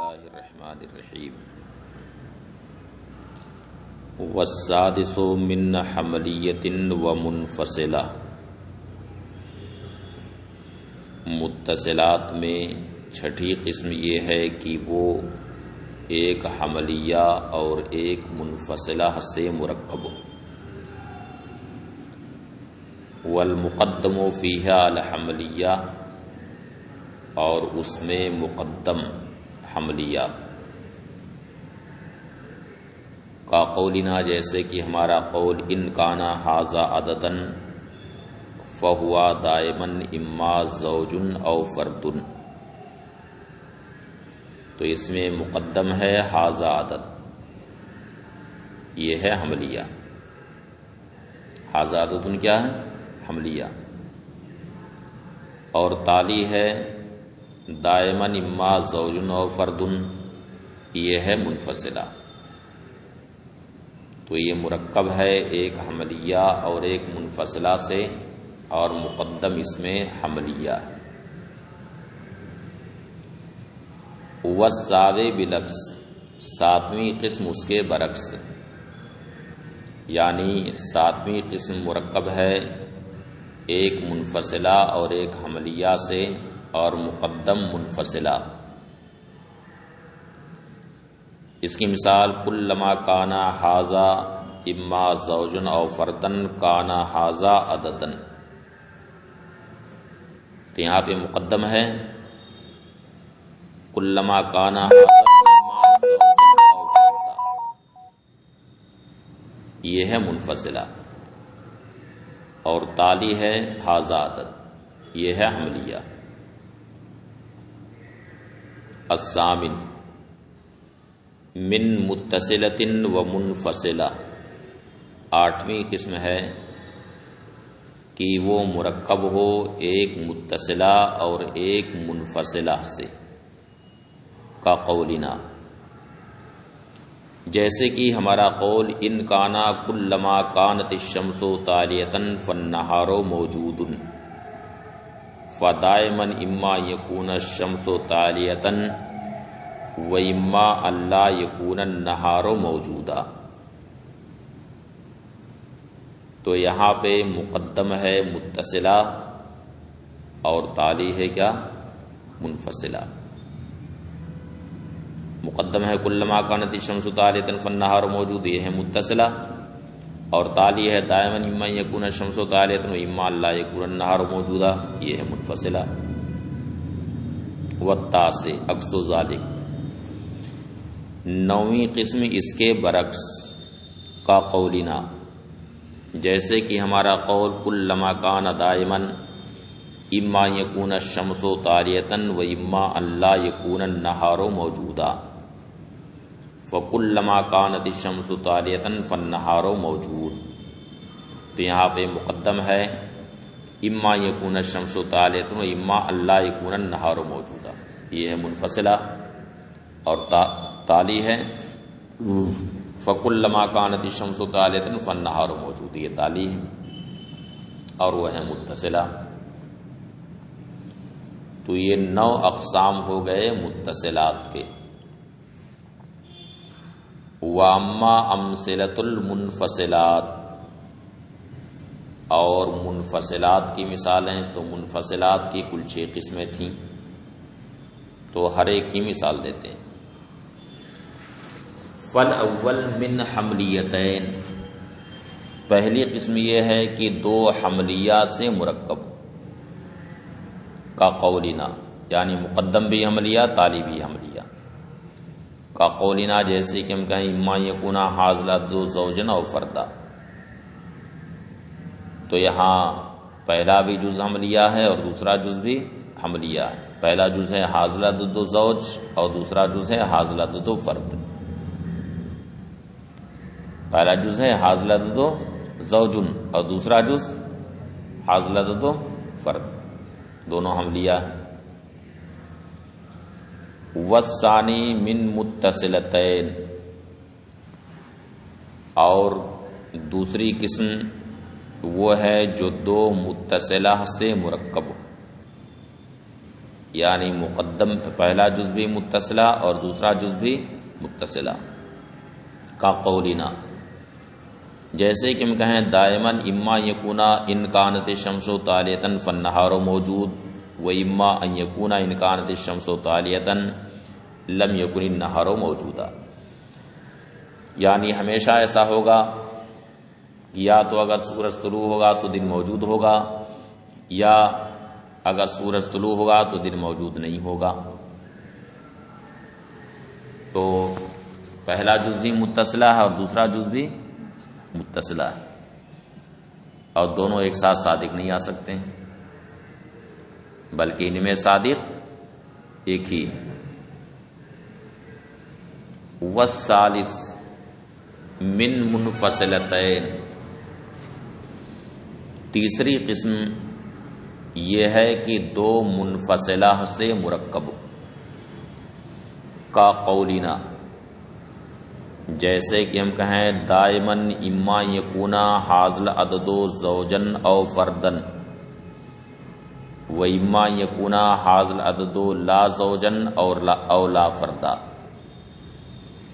اللہ الرحمن الرحیم والسادس من حملیۃ ومنفصلہ، متصلات میں چھٹی قسم یہ ہے کہ وہ ایک حملیہ اور ایک منفصلہ سے مرکب ہو۔ والمقدم فیہا الحملیہ، اور اس میں مقدم حملیہ کا قولنا، جیسے کہ ہمارا قول ان کانا ھذا عددا فہوا دائما اما زوج او فرد، تو اس میں مقدم ہے ھذا عدد، یہ ہے حملیہ۔ ھذا عدد کیا ہے؟ حملیہ۔ اور تالی ہے دائماً اما زوجن او فردن، یہ ہے منفصلہ۔ تو یہ مرکب ہے ایک حملیہ اور ایک منفصلہ سے، اور مقدم اس میں حملیہ ہے۔ والساوی بالعکس، ساتویں قسم اس کے برعکس، یعنی ساتویں قسم مرکب ہے ایک منفصلہ اور ایک حملیہ سے، اور مقدم منفصلہ۔ اس کی مثال کلما کانا ھذا اما زوجن او فردن کانا ھذا عددن، تو یہاں پہ مقدم ہے کلما کانا ھذا اما زوجن او فردا، یہ ہے منفصلہ، اور تالی ہے ھذا عدد، یہ ہے حملیہ۔ الثامن من متصلۃ و منفصلہ، آٹھویں قسم ہے کہ وہ مرکب ہو ایک متصلہ اور ایک منفصلہ سے، کا قولنا، جیسے کہ ہمارا قول ان کانا کلما کانت الشمس طالیۃ فالنہار موجود، فدائما اما یکون الشمس طالیۃ و اما اللہ یکون النہار موجودا۔ تو یہاں پہ مقدم ہے متصلہ اور تالی ہے کیا؟ منفصلہ۔ مقدم ہے کلما کانت الشمس طالیۃ فالنہار موجود، یہ ہے متصلہ، اور تالی ہے دائما اما یکون الشمس طالیۃ و اما اللہ یکون النہار موجودا، یہ ہے منفصلہ۔ والتاسع عکس ذالک، نویں قسم اس کے برعکس، کا قولنا، جیسے کہ ہمارا قول کلما کان دائما اما یکون الشمس طالیۃ و اما اللہ یکون النہار موجودا، فکلما کانت الشمس طالیۃ فالنہار موجود، تو یہاں پہ مقدم ہے اما یکون الشمس طالیۃ و اما اللہ یکون النہار موجودا، یہ ہے منفصلہ، اور تالی ہے فکلما کانت الشمس طالیۃ فالنہار موجود، یہ تالی ہے، اور وہ ہے متصلہ۔ تو یہ 9 اقسام ہو گئے متصلات کے۔ واما امثلۃ المنفصلات، اور منفصلات کی مثالیں، تو منفصلات کی کل 6 قسمیں تھیں، تو ہر ایک کی مثال دیتے ہیں۔ فالاول من حملیتین، پہلی قسم یہ ہے کہ 2 حملیہ سے مرکب، کا قولنا، یعنی مقدم بھی حملیہ تالی بھی حملیہ، کا قولنا، جیسے کہ ہم کہیں اما یکونا ھذا دو زوجن او فردا، تو یہاں پہلا بھی جز حملیہ ہے اور دوسرا جز بھی حملیہ ہے۔ پہلا جز ہے ھذا دو زوج، اور دوسرا جز ہے ھذا دو فرد۔ پہلا جز ہے ھذا دو زوجن، اور دوسرا جز ھذا دو فرد، دونوں حملیہ ہیں۔ والثانی من متصلتین، اور دوسری قسم وہ ہے جو 2 متصلہ سے مرکب ہو۔ یعنی مقدم پہلا جز بھی متصلہ اور دوسرا جز بھی متصلہ، کا قولنا، جیسے کہ ہم کہیں دائماً اما یکونا ان کانت الشمس طالیۃ فالنہار موجود و اما ان یکونا ان کانت الشمس طالیۃ لم یکن النہار موجودا، یعنی ہمیشہ ایسا ہوگا یا تو اگر سورج طلوع ہوگا تو دن موجود ہوگا، یا اگر سورج طلوع ہوگا تو دن موجود نہیں ہوگا۔ تو پہلا جز بھی متصلہ ہے اور دوسرا جز بھی متصلہ ہے، اور دونوں ایک ساتھ صادق نہیں آ سکتے ہیں، بلکہ ان میں صادق ایک ہی۔ والثالث من منفصلتین، تیسری قسم یہ ہے کہ دو منفصلہ سے مرکب، کا قولنا، جیسے کہ ہم کہیں دائماً اما یکونا حاصل عدد زوجن او فردن و اما یکونا حاصل عدد لا زوجن او لا فردا،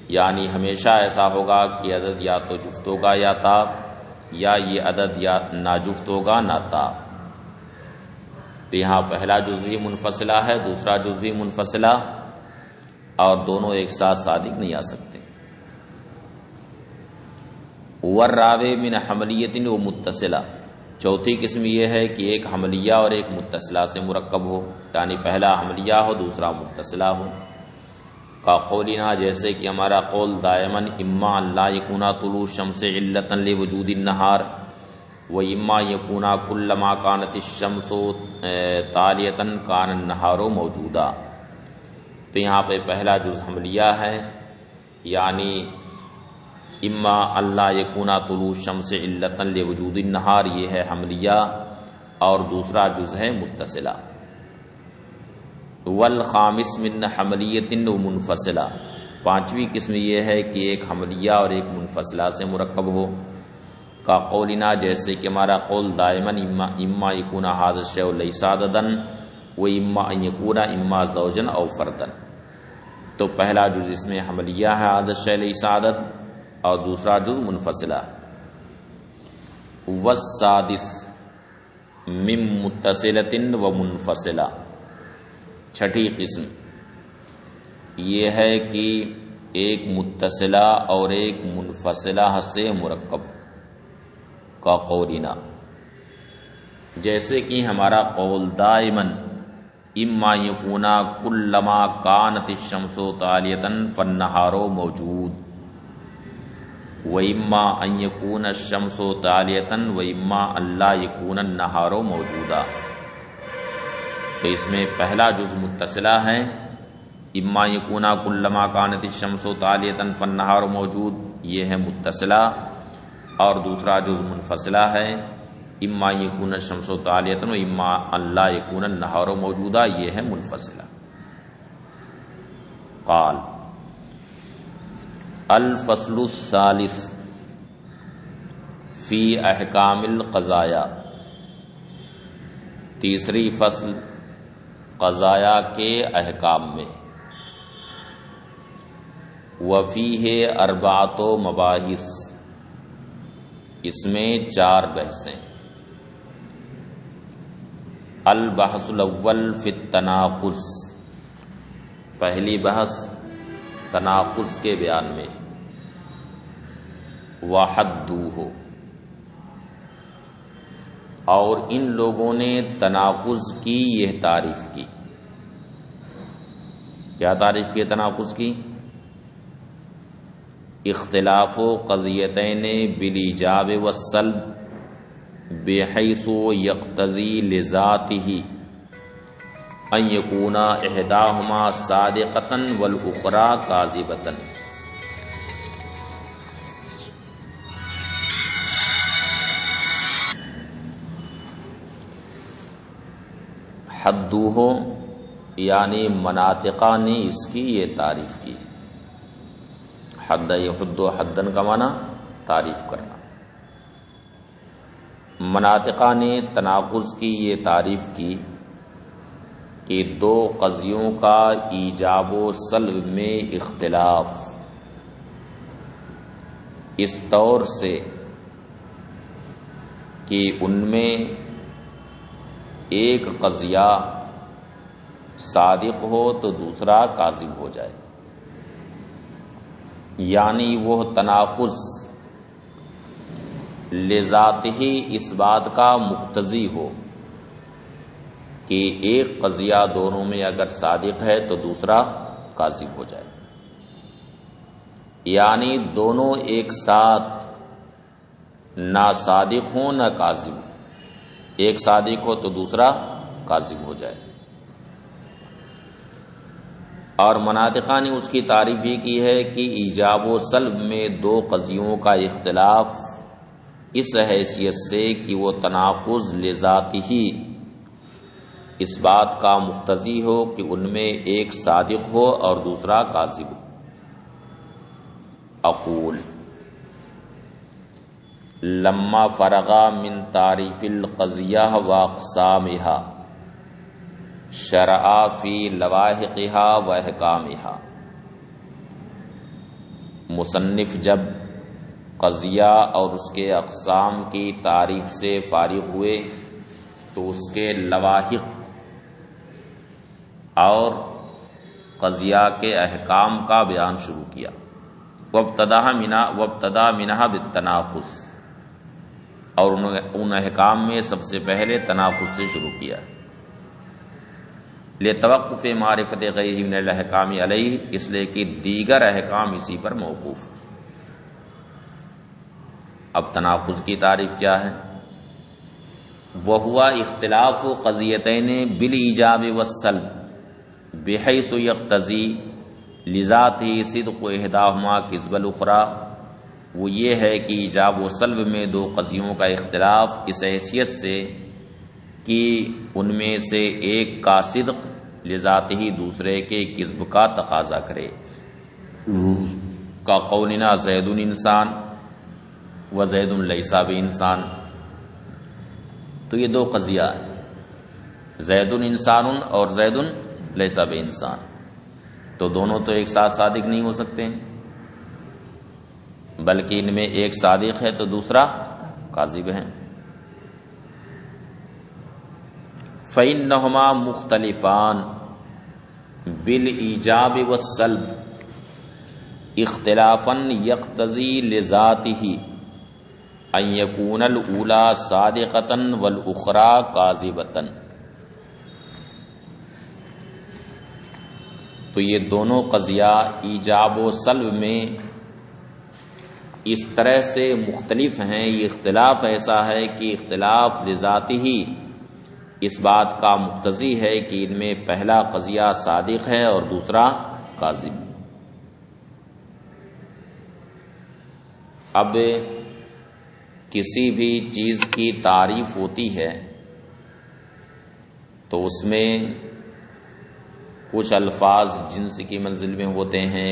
یعنی ہمیشہ ایسا ہوگا کہ عدد یا تو جفت ہوگا یا تا، یا یہ عدد یا ناجفت ہوگا نہ تا۔ تو یہاں پہلا جز بھی منفصلہ ہے، دوسرا جز بھی منفصلہ، اور دونوں ایک ساتھ صادق نہیں آ سکتے۔ والرابع من حملیۃ و متصلہ، چوتھی قسم یہ ہے کہ ایک حملیہ اور ایک متصلہ سے مرکب ہو، یعنی پہلا حملیہ ہو دوسرا متصلہ ہو، کا قولنا، جیسے کہ ہمارا قول دائماً اما لا یکونا طلوع الشمس علتا لوجود النہار و اما یکونا کلما کانت الشمس طالیۃ کان النہار موجودا۔ تو یہاں پہ پہلا جز حملیہ ہے، یعنی اما اللہ یکونا طلوع الشمس علتا لوجود النہار، یہ ہے حملیہ، اور دوسرا جز ہے متصلہ۔ والخامس من حملیۃ و منفصلہ، پانچویں قسم یہ ہے کہ ایک حملیہ اور ایک منفصلہ سے مرکب ہو، کا قولنا، جیسے کہ ہمارا قول دائماً اما یکونا ھذا الشیء لیس عددا و اما ان یکونا اما زوجن او فردن۔ تو پہلا جز اس میں حملیہ ہے ھذا الشیء لیس عدد، اور دوسرا جز منفصلہ۔ والسادس من متصلۃ و منفصلہ، چھٹی قسم یہ ہے کہ ایک متصلہ اور ایک منفصلہ سے مرکب، کا قولنا، جیسے کہ ہمارا قول دائماً اما یکونا کلما کانت الشمس طالیۃ فالنہار موجود و اما ان یکون الشمس طالیۃ و اما اللہ یکون النہار موجودا۔ تو اس میں پہلا جز متصلہ ہے، اما یکونا کلما کانت الشمس طالیۃ فالنہار موجود، یہ ہے متصلہ، اور دوسرا جز منفصلہ ہے، اما یکون الشمس طالیۃ و اما اللہ یکون النہار موجودا، یہ ہے منفصلہ۔ قال الفصل الثالث فی احکام القضایا، تیسری فصل قضایا کے احکام میں، وفیہ اربعۃ مباحث، اس میں 4 بحثیں۔ البحث الاول فی التناقض، پہلی بحث تناقض کے بیان میں، وحدوہ، اور ان لوگوں نے تناقض کی یہ تعریف کی، کیا تعریف کی تناقض کی؟ اختلاف قضیتین بالایجاب والسلب بحیث یقتضی لذاتہ ان یکونا احداہما صادقۃ والاخری کاذبۃ۔ حدوہ یعنی مناطقہ نے اس کی یہ تعریف کی، حد یحد حدن کا معنی تعریف کرنا، مناطقہ نے تناقض کی یہ تعریف کی کہ دو قضیوں کا ایجاب و سلب میں اختلاف اس طور سے کہ ان میں ایک قضیہ صادق ہو تو دوسرا کاذب ہو جائے، یعنی وہ تناقض لذات ہی اس بات کا مقتضی ہو کہ ایک قضیہ دونوں میں اگر صادق ہے تو دوسرا کاذب ہو جائے، یعنی دونوں ایک ساتھ نہ صادق ہوں نہ کاذب، ایک صادق ہو تو دوسرا کاذب ہو جائے۔ اور مناطقہ نے اس کی تعریف ہی کی ہے کہ ایجاب و سلب میں دو قضیوں کا اختلاف اس حیثیت سے کہ وہ تناقض لذات ہی اس بات کا مقتضی ہو کہ ان میں ایک صادق ہو اور دوسرا کاذب ہو۔ اقول لما فرغا من تعریف القضیہ واقسامها شرع فی لواحقها و احکامها، مصنف جب قضیہ اور اس کے اقسام کی تعریف سے فارغ ہوئے تو اس کے لواحق اور قضیہ کے احکام کا بیان شروع کیا۔ وابتدا منها بالتناقض، اور ان احکام میں سب سے پہلے تناقض سے شروع کیا، لتوقف معرفت غیرہ من الاحکام علیہ، اس لیے کہ دیگر احکام اسی پر موقوف۔ اب تناقض کی تعریف کیا ہے؟ وَهُوَ اختلاف قضیتین بالایجاب والسلب بحیث یقتضی لذاتہ صدق احداہما کذب الاخری، وہ یہ ہے کہ ایجاب و سلب میں دو قضیوں کا اختلاف اس حیثیت سے کہ ان میں سے ایک کا صدق لذات ہی دوسرے کے کذب کا تقاضا کرے، کا قولنا زید انسان و زید لیس بانسان، تو یہ دو قضیہ ہے، زید انسان اور زید لیس بانسان، تو دونوں تو ایک ساتھ صادق نہیں ہو سکتے ہیں، بلکہ ان میں ایک صادق ہے تو دوسرا کاذب ہے۔ فإنہما مختلفان بالایجاب والسلب اختلافا یقتضی لذاتہ ان یکون الاولی صادقتا والاخری کاذبتا، تو یہ دونوں قضیہ ایجاب و سلب میں اس طرح سے مختلف ہیں، یہ اختلاف ایسا ہے کہ اختلاف لذاتی ہی اس بات کا مقتضی ہے کہ ان میں پہلا قضیہ صادق ہے اور دوسرا کاذب۔ اب کسی بھی چیز کی تعریف ہوتی ہے تو اس میں کچھ الفاظ جنس کی منزل میں ہوتے ہیں،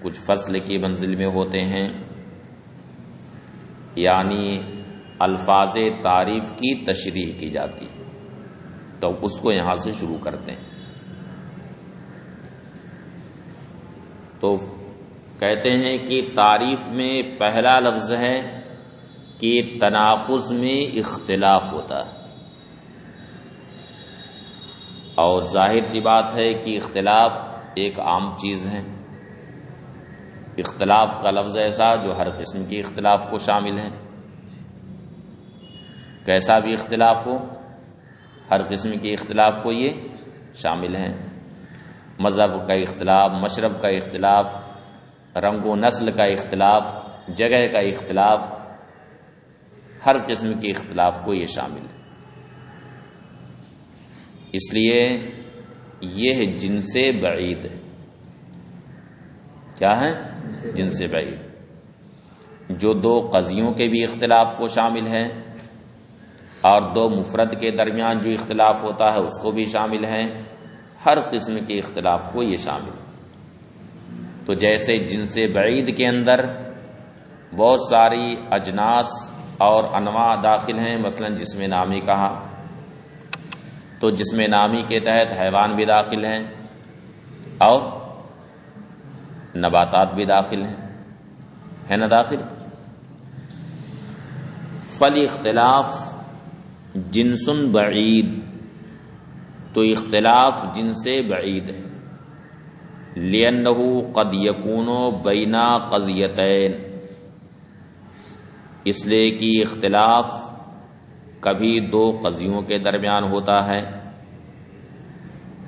کچھ فصل کی منزل میں ہوتے ہیں، یعنی الفاظ تعریف کی تشریح کی جاتی، تو اس کو یہاں سے شروع کرتے ہیں۔ تو کہتے ہیں کہ تعریف میں پہلا لفظ ہے کہ تناقض میں اختلاف ہوتا ہے، اور ظاہر سی بات ہے کہ اختلاف ایک عام چیز ہے، اختلاف کا لفظ ایسا جو ہر قسم کی اختلاف کو شامل ہے، کیسا بھی اختلاف ہو ہر قسم کے اختلاف کو یہ شامل ہیں، مذہب کا اختلاف، مشرب کا اختلاف، رنگ و نسل کا اختلاف، جگہ کا اختلاف، ہر قسم کے اختلاف کو یہ شامل ہے۔ اس لیے یہ جنس بعید ہے۔ کیا ہے؟ جنس بعید، جو دو قضیوں کے بھی اختلاف کو شامل ہے اور دو مفرد کے درمیان جو اختلاف ہوتا ہے اس کو بھی شامل ہے، ہر قسم کے اختلاف کو یہ شامل ہے۔ تو جیسے جنس بعید کے اندر بہت ساری اجناس اور انواع داخل ہیں، مثلا جسم نامی کہا، تو جسم نامی کے تحت حیوان بھی داخل ہیں اور نباتات بھی داخل ہیں، ہے نا داخل؟ فالاختلاف جنس بعید، تو اختلاف جنس بعید ہے، لأنہ قد یکون بین قضیتین، اس لیے کہ اختلاف کبھی دو قضیوں کے درمیان ہوتا ہے،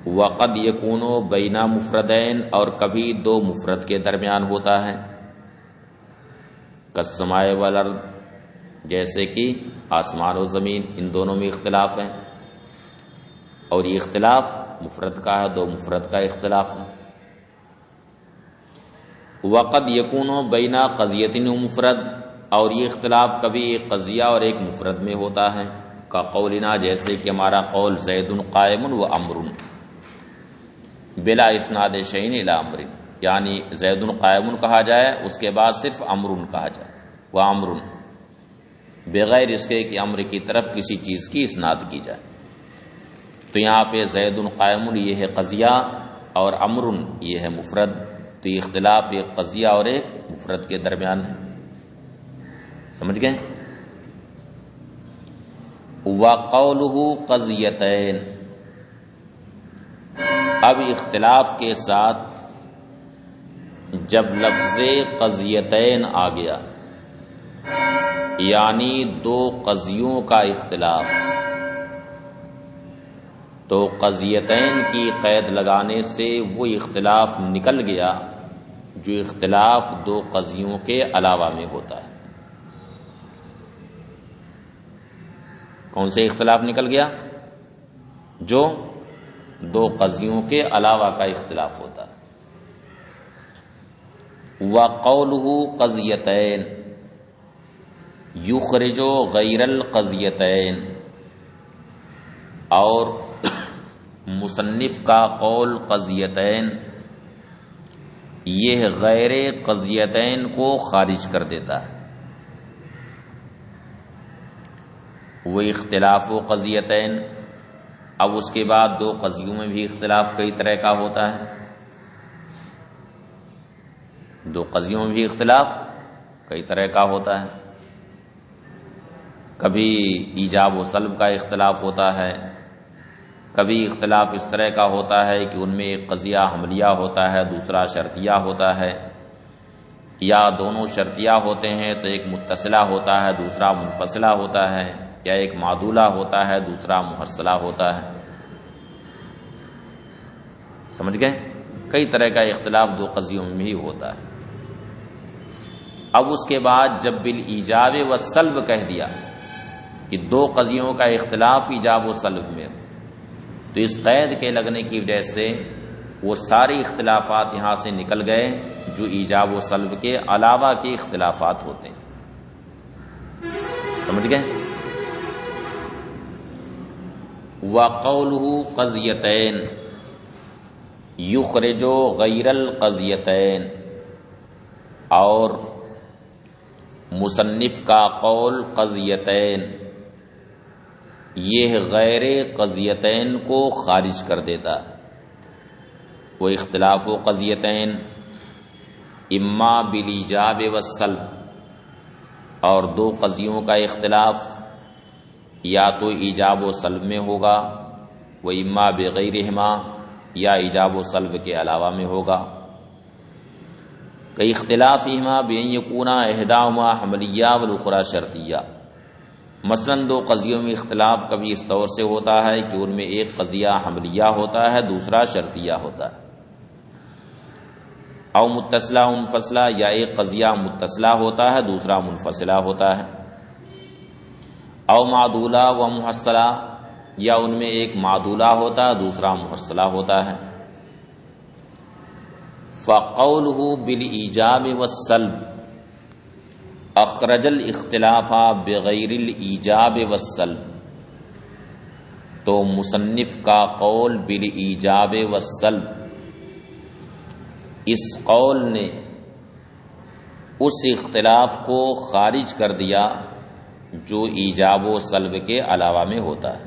وقد یکون بین مفردین، اور کبھی دو مفرد کے درمیان ہوتا ہے، کالسماء والارض، جیسے کہ آسمان و زمین، ان دونوں میں اختلاف ہے، اور یہ اختلاف مفرد کا ہے، دو مفرد کا اختلاف ہے۔ وقد یکون بین قضیۃ و مفرد، اور یہ اختلاف کبھی ایک قضیہ اور ایک مفرد میں ہوتا ہے، کا قولنا، جیسے کہ ہمارا قول زید قائم و امر بلا اسناد شیء الی امر، یعنی زید قائم کہا جائے، اس کے بعد صرف امر کہا جائے، وہ امر، بغیر اس کے کہ امر کی طرف کسی چیز کی اسناد کی جائے۔ تو یہاں پہ زید قائم یہ ہے قضیہ اور امر یہ ہے مفرد، تو یہ اختلاف ایک قضیہ اور ایک مفرد کے درمیان ہے، سمجھ گئے؟ وقولہ قضیتین، اب اختلاف کے ساتھ جب لفظ قضیتین آ گیا، یعنی دو قضیوں کا اختلاف، تو قضیتین کی قید لگانے سے وہ اختلاف نکل گیا جو اختلاف دو قضیوں کے علاوہ میں ہوتا ہے۔ کون سے اختلاف نکل گیا؟ جو دو قضیوں کے علاوہ کا اختلاف ہوتا ہے۔ وقولہ قضیتین یخرج غیر القضیتین، اور مصنف کا قول قضیتین یہ غیر قضیتین کو خارج کر دیتا ہے۔ وہ اختلاف و قضیتین، اب اس کے بعد دو قضیوں میں بھی اختلاف کئی طرح کا ہوتا ہے، دو قضیوں میں بھی اختلاف کئی طرح کا ہوتا ہے، کبھی ایجاب و سلب کا اختلاف ہوتا ہے، کبھی اختلاف اس طرح کا ہوتا ہے کہ ان میں ایک قضیہ حملیہ ہوتا ہے، دوسرا شرطیہ ہوتا ہے، یا دونوں شرطیہ ہوتے ہیں تو ایک متصلہ ہوتا ہے دوسرا منفصلہ ہوتا ہے، یا ایک معدولہ ہوتا ہے دوسرا محصلہ ہوتا ہے، سمجھ گئے؟ کئی طرح کا اختلاف دو قضیوں میں ہی ہوتا ہے۔ اب اس کے بعد جب بالایجاب و سلب کہہ دیا کہ دو قضیوں کا اختلاف ایجاب و سلب میں، تو اس قید کے لگنے کی وجہ سے وہ سارے اختلافات یہاں سے نکل گئے جو ایجاب و سلب کے علاوہ کے اختلافات ہوتے ہیں، سمجھ گئے؟ وقولہ قضیتین یخرج غیر القضیتین، اور مصنف کا قول قضیتین یہ غیر قضیتین کو خارج کر دیتا۔ وہ اختلاف و قضیتین اما بالایجاب والسلب، اور دو قضیوں کا اختلاف یا تو ایجاب و سلب میں ہوگا، وہ اما بغیرہما، یا ایجاب و سلب کے علاوہ میں ہوگا۔ کئی اختلافہما بان یکونا احداہما حملیہ والاخری شرطیہ، مثلا دو قضیوں میں اختلاف کبھی اس طور سے ہوتا ہے کہ ان میں ایک قضیہ حملیہ ہوتا ہے دوسرا شرطیہ ہوتا ہے، او متصلہ منفصلہ، یا ایک قضیہ متصلہ ہوتا ہے دوسرا منفصلہ ہوتا ہے، او معدولہ و محصلہ، یا ان میں ایک معدولہ ہوتا ہے دوسرا محصلہ ہوتا ہے۔ فقولہ بالایجاب والسلب اخرج الاختلاف بغیر الایجاب والسلب، تو مصنف کا قول بالایجاب والسلب، اس قول نے اس اختلاف کو خارج کر دیا جو ایجاب و سلب کے علاوہ میں ہوتا ہے۔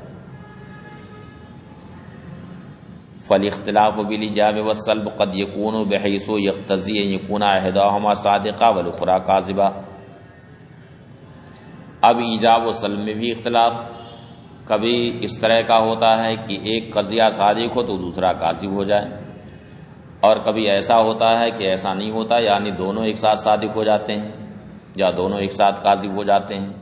فالاختلاف بالاجاب والسلب قد يكون بحيث يقتضي ان يكون احداهما صادقا والاخرى كاذبا. اب ایجاب و سلب میں بھی اختلاف کبھی اس طرح کا ہوتا ہے کہ ایک قضیہ صادق ہو تو دوسرا کاذب ہو جائے، اور کبھی ایسا ہوتا ہے کہ ایسا نہیں ہوتا، یعنی دونوں ایک ساتھ صادق ہو جاتے ہیں یا دونوں ایک ساتھ کاذب ہو جاتے ہیں.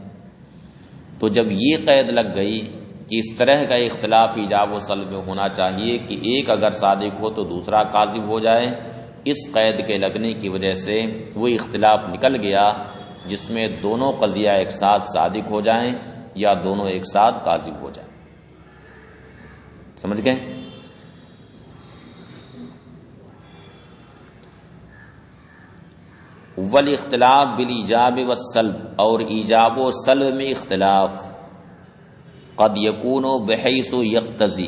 تو جب یہ قید لگ گئی کہ اس طرح کا اختلاف ایجاب و سلب میں ہونا چاہیے کہ ایک اگر صادق ہو تو دوسرا کاذب ہو جائے، اس قید کے لگنے کی وجہ سے وہ اختلاف نکل گیا جس میں دونوں قضیہ ایک ساتھ صادق ہو جائیں یا دونوں ایک ساتھ کاذب ہو جائیں. سمجھ گئے؟ والاختلاف بالایجاب والسلب، اور ایجاب و سلب میں اختلاف قد یکون بحیث یقتضی،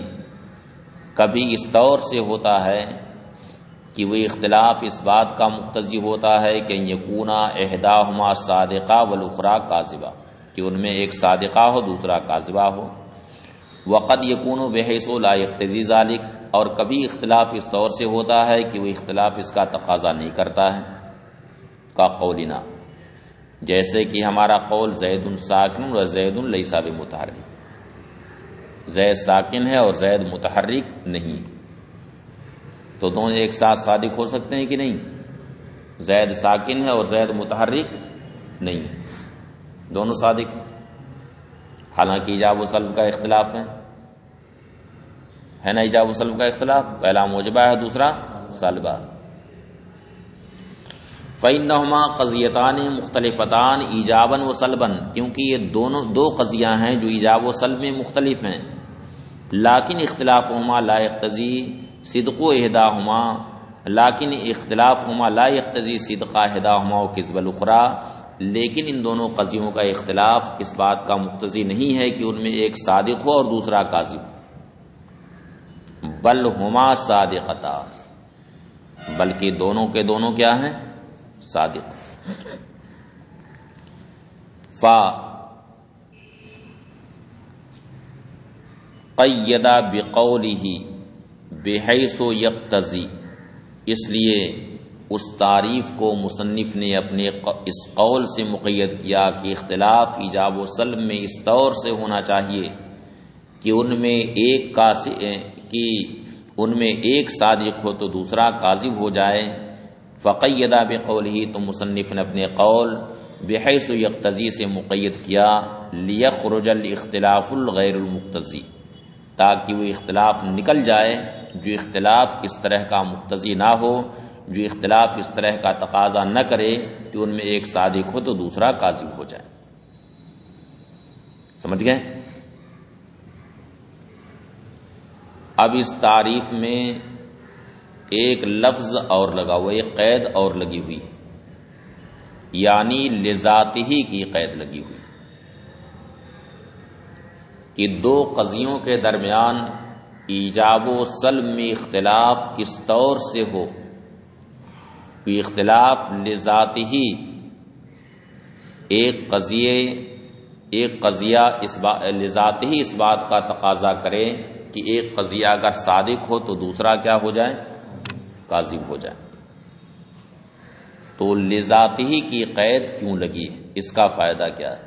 کبھی اس طور سے ہوتا ہے کہ وہ اختلاف اس بات کا مقتضی ہوتا ہے کہ یکون احداہما صادقہ والاخری کاذبہ، کہ ان میں ایک صادقہ ہو دوسرا کاذبہ ہو. وقد یکون بحیث لا یقتضی ذلک، اور کبھی اختلاف اس طور سے ہوتا ہے کہ وہ اختلاف اس کا تقاضا نہیں کرتا ہے، کا قولنا، جیسے کہ ہمارا قول زید ساکن و زید لیس بمتحرک، زید ساکن ہے اور زید متحرک نہیں، تو دونوں ایک ساتھ صادق ہو سکتے ہیں کہ نہیں؟ زید ساکن ہے اور زید متحرک نہیں، دونوں صادق، حالانکہ ایجاب و سلب کا اختلاف ہے نا، ایجاب و سلب کا اختلاف، پہلا موجبہ ہے دوسرا سلبہ. فَإِنَّهُمَا قَضِيَّتَانِ مُخْتَلِفَتَانِ ایجاباً وسلباً، کیونکہ یہ دو قضیہ ہیں جو ایجاب و سلب میں مختلف ہیں. لیکن اختلافهما لا يقتضي صدق احداهما، لیکن اختلافهما لا يقتضي صدق احداهما وكذب الاخرى، لیکن ان دونوں قضیوں کا اختلاف اس بات کا مقتضی نہیں ہے کہ ان میں ایک صادق ہو اور دوسرا کاذب، بل ہما صادقتا، بلکہ دونوں کے دونوں کیا ہیں؟ صادق. قید بقولہ بحیث یقتضی، اس لیے اس تعریف کو مصنف نے اپنے اس قول سے مقید کیا کہ اختلاف ایجاب و سلب میں اس طور سے ہونا چاہیے کہ ان میں ایک صادق ہو تو دوسرا کاذب ہو جائے. فقید بقولہ، تو مصنف نے اپنے قول بحیث یقتضی سے مقید کیا لیخرج الاختلاف الغیر المقتضی، تاکہ وہ اختلاف نکل جائے جو اختلاف اس طرح کا مقتضی نہ ہو، جو اختلاف اس طرح کا تقاضا نہ کرے کہ ان میں ایک صادق ہو تو دوسرا کاذب ہو جائے. سمجھ گئے؟ اب اس تعریف میں ایک لفظ اور لگا ہوا، ایک قید اور لگی ہوئی، یعنی لذاتہ کی قید لگی ہوئی کہ دو قضیوں کے درمیان ایجاب و سلب میں اختلاف اس طور سے ہو کہ اختلاف لذاتہ، ایک قضیہ لذاتہ اس بات کا تقاضا کرے کہ ایک قضیہ اگر صادق ہو تو دوسرا کیا ہو جائے؟ کاذب ہو جائے. تو لذاتہ کی قید کیوں لگی، اس کا فائدہ کیا ہے؟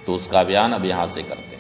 تو اس کا بیان اب یہاں سے کرتے ہیں.